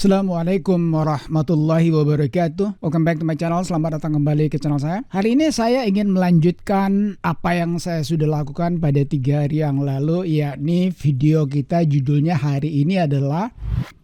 Assalamualaikum warahmatullahi wabarakatuh. Welcome back to my channel. Selamat datang kembali ke channel saya. Hari ini saya ingin melanjutkan apa yang saya sudah lakukan pada 3 hari yang lalu, yakni video kita judulnya hari ini adalah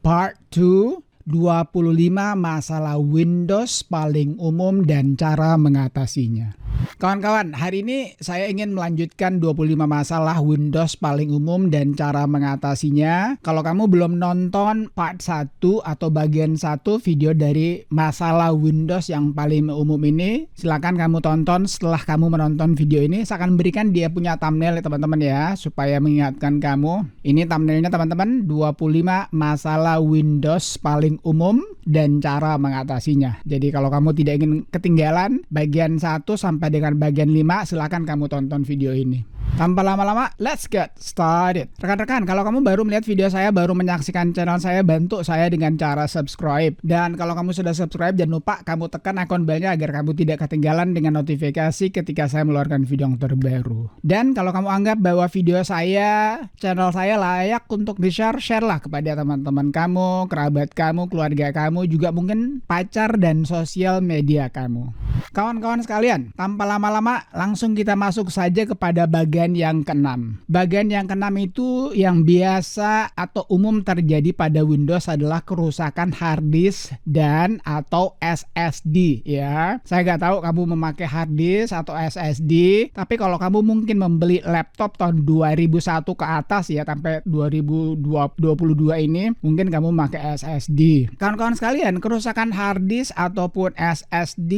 Part 2 25 masalah Windows paling umum dan cara mengatasinya. Kawan-kawan, hari ini saya ingin melanjutkan 25 masalah Windows paling umum dan cara mengatasinya. Kalau kamu belum nonton part 1 atau bagian 1 video dari masalah Windows yang paling umum ini, silakan kamu tonton. Setelah kamu menonton video ini, saya akan berikan dia punya thumbnail ya teman-teman ya, supaya mengingatkan kamu. Ini thumbnailnya teman-teman, 25 masalah Windows paling umum dan cara mengatasinya. Jadi kalau kamu tidak ingin ketinggalan bagian 1 sampai dengan bagian 5, silakan kamu tonton video ini. Tanpa lama-lama, let's get started. Rekan-rekan, kalau kamu baru melihat video saya, baru menyaksikan channel saya, bantu saya dengan cara subscribe. Dan kalau kamu sudah subscribe, jangan lupa kamu tekan ikon belnya agar kamu tidak ketinggalan dengan notifikasi ketika saya mengeluarkan video yang terbaru. Dan kalau kamu anggap bahwa video saya, channel saya layak untuk di-share, share-lah kepada teman-teman kamu, kerabat kamu, keluarga kamu, juga mungkin pacar dan sosial media kamu. Kawan-kawan sekalian, tanpa lama-lama langsung kita masuk saja kepada bagian yang ke-6. Bagian yang ke-6 itu yang biasa atau umum terjadi pada Windows adalah kerusakan hard disk dan atau SSD ya. Saya nggak tahu kamu memakai hard disk atau SSD, tapi kalau kamu mungkin membeli laptop tahun 2001 ke atas ya, sampai 2022 ini mungkin kamu memakai SSD. Kawan-kawan sekalian, kerusakan hard disk ataupun SSD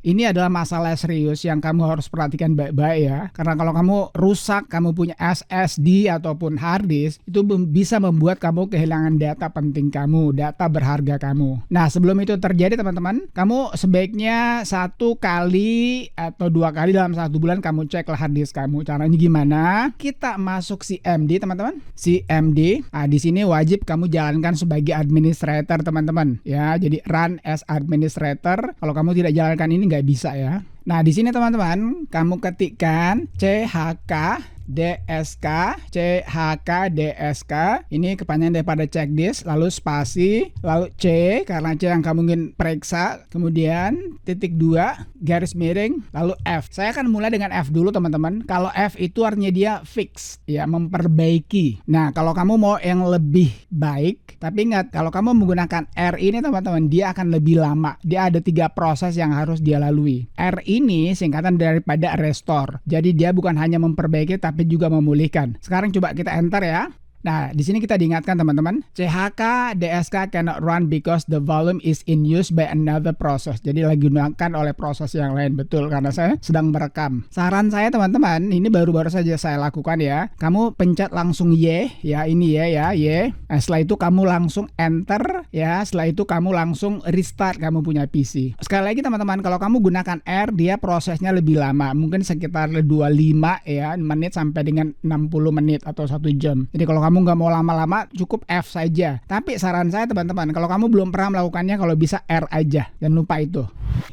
ini adalah masalah serius yang kamu harus perhatikan baik-baik ya. Karena kalau kamu rusak, kamu punya SSD ataupun hard disk, itu bisa membuat kamu kehilangan data penting kamu, data berharga kamu. Nah, sebelum itu terjadi teman-teman, kamu sebaiknya 1 kali atau 2 kali dalam 1 bulan kamu cek hard disk kamu. Caranya gimana? Kita masuk CMD teman-teman. CMD. Nah, di sini wajib kamu jalankan sebagai administrator teman-teman ya. Jadi run as administrator. Kalau kamu tidak jalankan ini nggak bisa ya. Nah, di sini teman-teman, kamu ketikkan CHKDSK, ini kepanjangan daripada check disk, lalu spasi, lalu C, karena C yang kamu ingin periksa, kemudian titik 2, garis miring, lalu F. Saya akan mulai dengan F dulu teman-teman. Kalau F itu artinya dia fix, ya, memperbaiki. Nah, kalau kamu mau yang lebih baik, tapi ingat, kalau kamu menggunakan R ini teman-teman, dia akan lebih lama. Dia ada 3 proses yang harus dia lalui. R ini singkatan daripada restore. Jadi dia bukan hanya memperbaiki tapi juga memulihkan. Sekarang coba kita enter ya. Nah, di sini kita diingatkan teman-teman, CHK DSK cannot run because the volume is in use by another process. Jadi lagi digunakan oleh proses yang lain. Betul, karena saya sedang merekam. Saran saya teman-teman, ini baru-baru saja saya lakukan ya. Kamu pencet langsung Y, ya ini ya, Y. Nah, setelah itu kamu langsung enter ya. Setelah itu kamu langsung restart kamu punya PC. Sekali lagi teman-teman, kalau kamu gunakan R, dia prosesnya lebih lama. Mungkin sekitar 25 ya, menit sampai dengan 60 menit atau 1 jam. Jadi kalau kamu nggak mau lama-lama, cukup F saja. Tapi saran saya teman-teman, kalau kamu belum pernah melakukannya, kalau bisa R aja. Jangan lupa itu.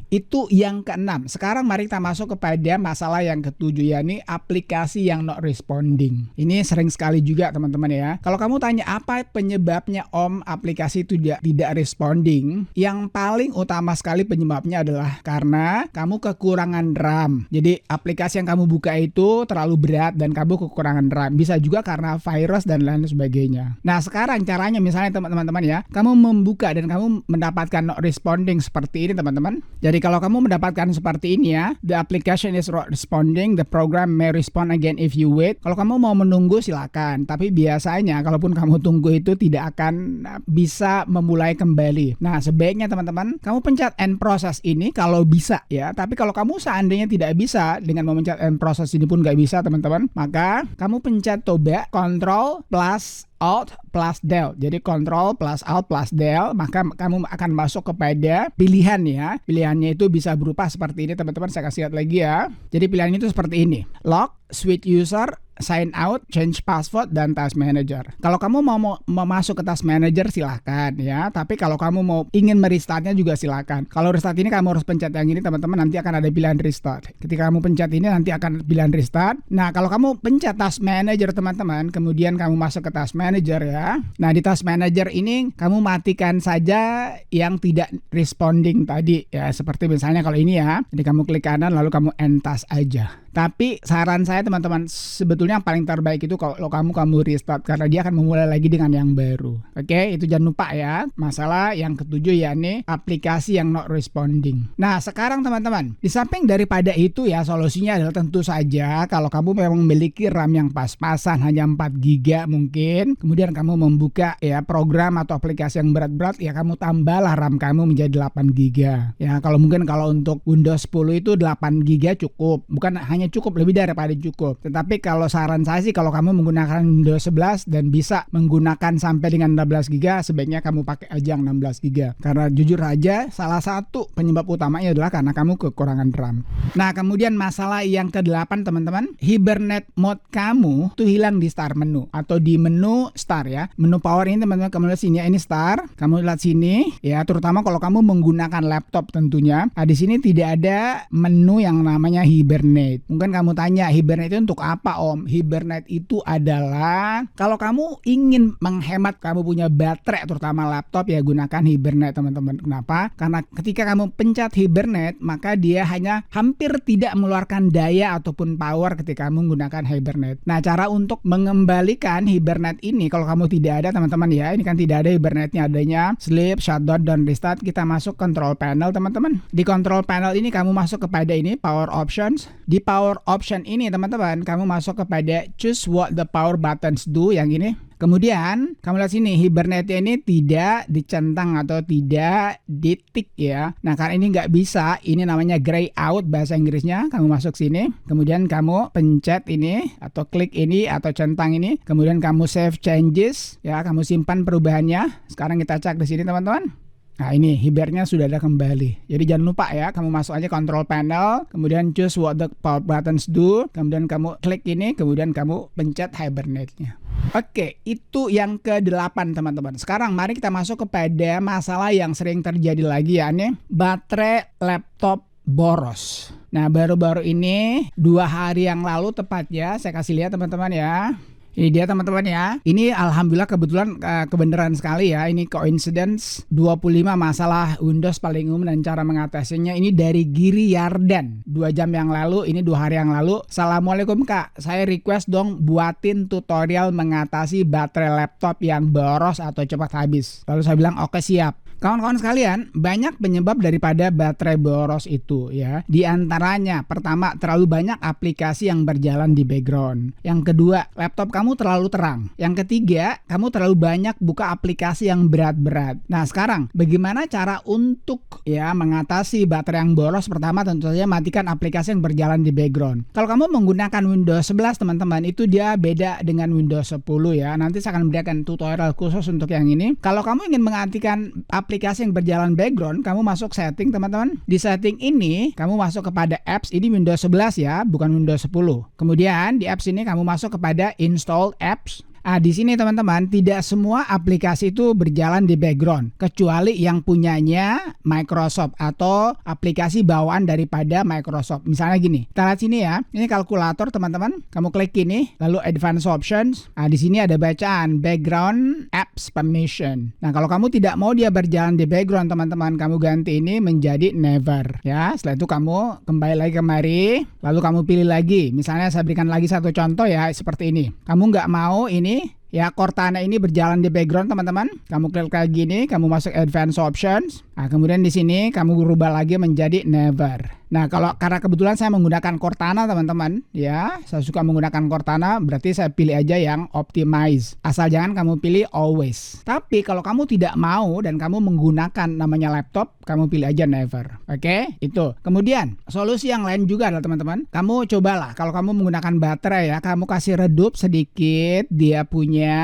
Itu yang ke-6. Sekarang mari kita masuk kepada masalah yang ke-7, yakni aplikasi yang not responding. Ini sering sekali juga teman-teman ya. Kalau kamu tanya apa penyebabnya aplikasi itu tidak responding, yang paling utama sekali penyebabnya adalah karena kamu kekurangan RAM. Jadi aplikasi yang kamu buka itu terlalu berat dan kamu kekurangan RAM. Bisa juga karena virus dan lain sebagainya. Nah, sekarang caranya misalnya teman-teman ya, kamu membuka dan kamu mendapatkan not responding seperti ini teman-teman. Jadi kalau kamu mendapatkan seperti ini ya, the application is not responding, the program may respond again if you wait. Kalau kamu mau menunggu silakan, tapi biasanya kalaupun kamu tunggu itu tidak akan bisa memulai kembali. Nah, sebaiknya teman-teman, kamu pencet end process ini kalau bisa ya. Tapi kalau kamu seandainya tidak bisa dengan memencet end process ini pun nggak bisa teman-teman, maka kamu pencet coba Ctrl plus Alt plus Del. Jadi Ctrl plus Alt plus Del, maka kamu akan masuk kepada pilihan ya. Pilihannya itu bisa berupa seperti ini teman-teman. Saya kasih lihat lagi ya. Jadi pilihannya itu seperti ini. Lock, switch user, sign out, change password, dan task manager. Kalau kamu mau masuk ke task manager silahkan ya, tapi kalau kamu mau ingin merestartnya juga silahkan. Kalau restart ini kamu harus pencet yang ini teman-teman, nanti akan ada pilihan restart. Ketika kamu pencet ini nanti akan pilihan restart. Nah, kalau kamu pencet task manager teman-teman, kemudian kamu masuk ke task manager, Manager ya. Nah, di Task Manager ini kamu matikan saja yang tidak responding tadi ya. Seperti misalnya kalau ini ya. Jadi kamu klik kanan lalu kamu end task aja. Tapi saran saya teman-teman, sebetulnya yang paling terbaik itu kalau kamu restart karena dia akan memulai lagi dengan yang baru. Oke, itu jangan lupa ya. Masalah yang ketujuh ya nih, aplikasi yang not responding. Nah, sekarang teman-teman, di samping daripada itu ya, solusinya adalah tentu saja kalau kamu memang memiliki RAM yang pas-pasan hanya 4 GB mungkin, kemudian kamu membuka ya program atau aplikasi yang berat-berat ya, kamu tambahlah RAM kamu menjadi 8 GB. Ya, kalau untuk Windows 10 itu 8 GB cukup. Bukan hanya cukup, lebih daripada cukup. Tetapi kalau saran saya sih kalau kamu menggunakan Windows 11 dan bisa menggunakan sampai dengan 16 GB, sebaiknya kamu pakai aja yang 16 GB. Karena jujur aja salah satu penyebab utamanya adalah karena kamu kekurangan RAM. Nah, kemudian masalah yang ke-8 teman-teman, Hibernate mode kamu tuh hilang di start menu atau di menu start ya. Menu power ini teman-teman, kamu lihat sini ya, ini start. Kamu lihat sini ya, terutama kalau kamu menggunakan laptop tentunya. Nah, di sini tidak ada menu yang namanya Hibernate. Mungkin kamu tanya, Hibernate itu untuk apa Om? Hibernate itu adalah kalau kamu ingin menghemat kamu punya baterai terutama laptop ya, gunakan Hibernate teman-teman. Kenapa? Karena ketika kamu pencet Hibernate maka dia hanya hampir tidak mengeluarkan daya ataupun power ketika kamu menggunakan Hibernate. Nah, cara untuk mengembalikan Hibernate ini kalau kamu tidak ada teman-teman ya, ini kan tidak ada Hibernate-nya, adanya sleep, shutdown, dan restart. Kita masuk control panel teman-teman. Di control panel ini kamu masuk kepada ini power options. Di power option ini teman-teman kamu masuk kepada choose what the power buttons do yang ini. Kemudian kamu lihat sini Hibernate ini tidak dicentang atau tidak ditik ya. Nah, karena ini nggak bisa, ini namanya gray out bahasa Inggrisnya. Kamu masuk sini, kemudian kamu pencet ini atau klik ini atau centang ini, kemudian kamu save changes ya, kamu simpan perubahannya. Sekarang kita cek di sini teman-teman. Nah, ini Hibernate-nya sudah ada kembali. Jadi jangan lupa ya, kamu masuk aja control panel, kemudian choose what the power buttons do, kemudian kamu klik ini, kemudian kamu pencet Hibernate-nya. Oke, itu yang ke-8 teman-teman. Sekarang mari kita masuk kepada masalah yang sering terjadi lagi ya, nih baterai laptop boros. Nah, baru-baru ini 2 hari yang lalu tepatnya saya kasih lihat teman-teman ya. Ini dia teman-teman ya. Ini alhamdulillah kebetulan kebenaran sekali ya. Ini coincidence 25 masalah Windows paling umum dan cara mengatasinya. Ini dari Giri Yardan 2 jam yang lalu, ini 2 hari yang lalu. Assalamualaikum Kak, saya request dong buatin tutorial mengatasi baterai laptop yang boros atau cepat habis. Lalu saya bilang oke siap. Kawan-kawan sekalian, banyak penyebab daripada baterai boros itu ya. Di antaranya, pertama, terlalu banyak aplikasi yang berjalan di background. Yang kedua, laptop kamu terlalu terang. Yang ketiga, kamu terlalu banyak buka aplikasi yang berat-berat. Nah, sekarang bagaimana cara untuk ya mengatasi baterai yang boros? Pertama, tentu saja matikan aplikasi yang berjalan di background. Kalau kamu menggunakan Windows 11 teman-teman, itu dia beda dengan Windows 10 ya. Nanti saya akan memberikan tutorial khusus untuk yang ini. Kalau kamu ingin menghentikan aplikasi yang berjalan background, kamu masuk setting teman-teman. Di setting ini kamu masuk kepada apps, ini Windows 11 ya, bukan Windows 10. Kemudian di apps ini kamu masuk kepada install apps. Nah, di sini teman-teman, tidak semua aplikasi itu berjalan di background kecuali yang punyanya Microsoft atau aplikasi bawaan daripada Microsoft. Misalnya gini, kita lihat sini ya. Ini kalkulator teman-teman. Kamu klik ini, lalu advanced options. Nah, di sini ada bacaan background apps permission. Nah, kalau kamu tidak mau dia berjalan di background teman-teman, kamu ganti ini menjadi never ya. Setelah itu kamu kembali lagi kemari, lalu kamu pilih lagi. Misalnya saya berikan lagi satu contoh ya, seperti ini. Kamu nggak mau ini ya Cortana ini berjalan di background teman-teman. Kamu klik kayak gini, kamu masuk advanced options. Nah, kemudian di sini kamu berubah lagi menjadi never. Nah, karena kebetulan saya menggunakan Cortana teman-teman, ya, saya suka menggunakan Cortana, berarti saya pilih aja yang optimize. Asal jangan kamu pilih always. Tapi kalau kamu tidak mau dan kamu menggunakan namanya laptop, kamu pilih aja never. Oke, itu. Kemudian solusi yang lain juga adalah teman-teman, kamu cobalah kalau kamu menggunakan baterai ya, kamu kasih redup sedikit dia punya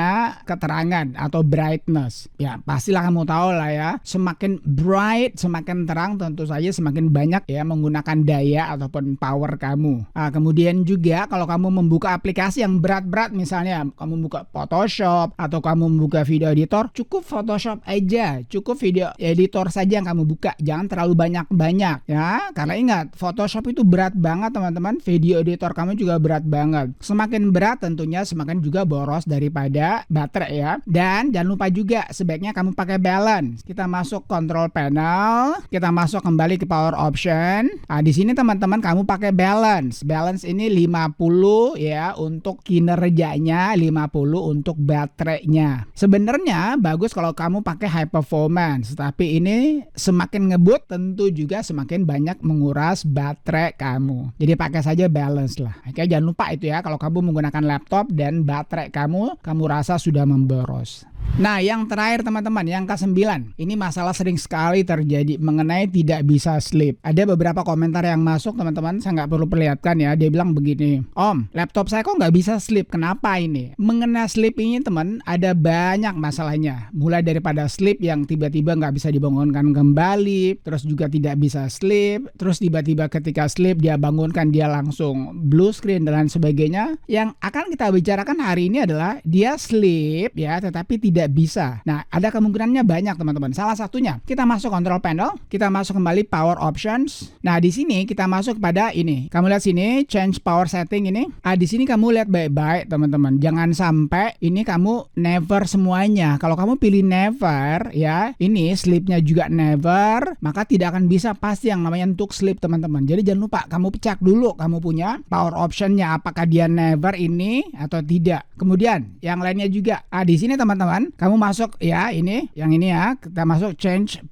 keterangan atau brightness. Ya, pastilah kamu tahu lah ya, semakin bright, semakin terang tentu saja semakin banyak ya menggunakan daya ataupun power kamu. Nah, kemudian juga kalau kamu membuka aplikasi yang berat-berat, misalnya kamu buka Photoshop atau kamu membuka video editor, cukup Photoshop aja, cukup video editor saja yang kamu buka, jangan terlalu banyak-banyak ya, karena ingat Photoshop itu berat banget teman-teman, video editor kamu juga berat banget. Semakin berat tentunya semakin juga boros daripada kepada baterai ya. Dan jangan lupa juga sebaiknya kamu pakai balance. Kita masuk control panel, kita masuk kembali ke power option. Nah, di sini teman-teman kamu pakai balance. Balance ini 50 ya untuk kinerjanya, 50 untuk baterainya. Sebenarnya bagus kalau kamu pakai high performance, tapi ini semakin ngebut tentu juga semakin banyak menguras baterai kamu. Jadi pakai saja balance lah. Oke, jangan lupa itu ya kalau kamu menggunakan laptop dan baterai kamu rasa sudah memboros. Nah, yang terakhir teman-teman, yang ke-9. Ini masalah sering sekali terjadi mengenai tidak bisa sleep. Ada beberapa komentar yang masuk teman-teman, saya nggak perlu perlihatkan ya. Dia bilang begini, Om, laptop saya kok nggak bisa sleep, kenapa ini? Mengenai sleep ini teman, ada banyak masalahnya. Mulai daripada sleep yang tiba-tiba nggak bisa dibangunkan kembali, terus juga tidak bisa sleep, terus tiba-tiba ketika sleep dia bangunkan dia langsung blue screen dan lain sebagainya. Yang akan kita bicarakan hari ini adalah dia sleep ya, tetapi tidak bisa. Nah, ada kemungkinannya banyak teman-teman. Salah satunya, kita masuk control panel, kita masuk kembali power options. Nah, di sini kita masuk pada ini. Kamu lihat sini, change power setting ini. Di sini kamu lihat baik-baik teman-teman. Jangan sampai ini kamu never semuanya. Kalau kamu pilih never ya, ini sleepnya juga never, maka tidak akan bisa pasti yang namanya untuk sleep teman-teman. Jadi jangan lupa kamu cek dulu kamu punya power optionnya apakah dia never ini atau tidak. Kemudian yang lainnya juga. Di sini teman-teman kamu masuk ya ini, yang ini ya, kita masuk change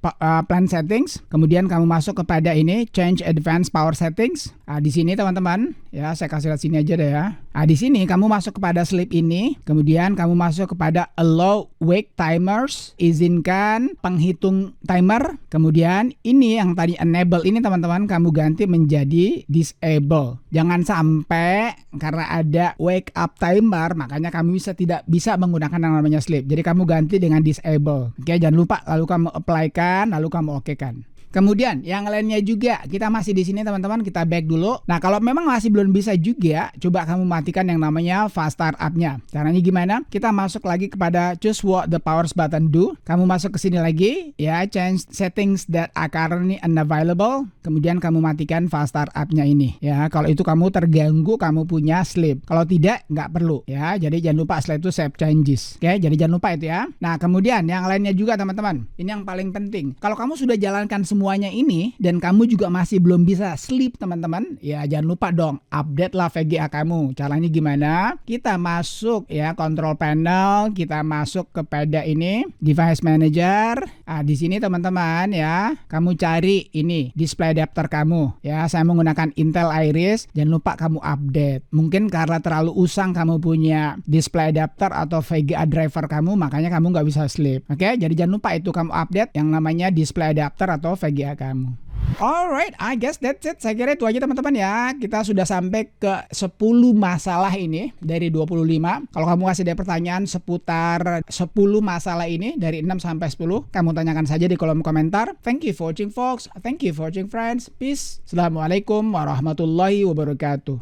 plan settings, kemudian kamu masuk kepada ini change advanced power settings. Di sini teman-teman ya, saya kasih lihat sini aja deh ya. Di sini kamu masuk kepada sleep ini, kemudian kamu masuk kepada allow wake timers, izinkan penghitung timer, kemudian ini yang tadi enable ini teman-teman kamu ganti menjadi disable. Jangan sampai karena ada wake up timer makanya kamu tidak bisa menggunakan yang namanya sleep. Jadi kamu ganti dengan disable. Oke, jangan lupa lalu kamu apply-kan, lalu kamu oke-kan. Kemudian yang lainnya juga, kita masih di sini teman-teman, kita back dulu. Nah, kalau memang masih belum bisa juga, coba kamu matikan yang namanya fast startup-nya. Caranya gimana? Kita masuk lagi kepada choose what the powers button do. Kamu masuk ke sini lagi, ya, change settings that are currently unavailable. Kemudian kamu matikan fast startup-nya ini. Ya, kalau itu kamu terganggu, kamu punya sleep. Kalau tidak, nggak perlu. Ya, jadi jangan lupa setelah itu save changes. Oke, jadi jangan lupa itu ya. Nah, kemudian yang lainnya juga teman-teman. Ini yang paling penting. Kalau kamu sudah jalankan semuanya ini dan kamu juga masih belum bisa sleep teman-teman, ya jangan lupa dong update lah VGA kamu. Caranya gimana? Kita masuk ya control panel, kita masuk kepada ini device manager. Di sini teman-teman ya, kamu cari ini display adapter kamu. Ya, saya menggunakan Intel Iris. Jangan lupa kamu update. Mungkin karena terlalu usang kamu punya display adapter atau VGA driver kamu, makanya kamu nggak bisa sleep. Oke, jadi jangan lupa itu kamu update yang namanya display adapter atau VGA kamu. Alright, I guess that's it. Saya kira itu aja teman-teman ya. Kita sudah sampai ke 10 masalah ini dari 25. Kalau kamu masih ada pertanyaan seputar 10 masalah ini dari 6 sampai 10, kamu tanyakan saja di kolom komentar. Thank you for watching folks. Thank you for watching friends. Peace. Assalamualaikum warahmatullahi wabarakatuh.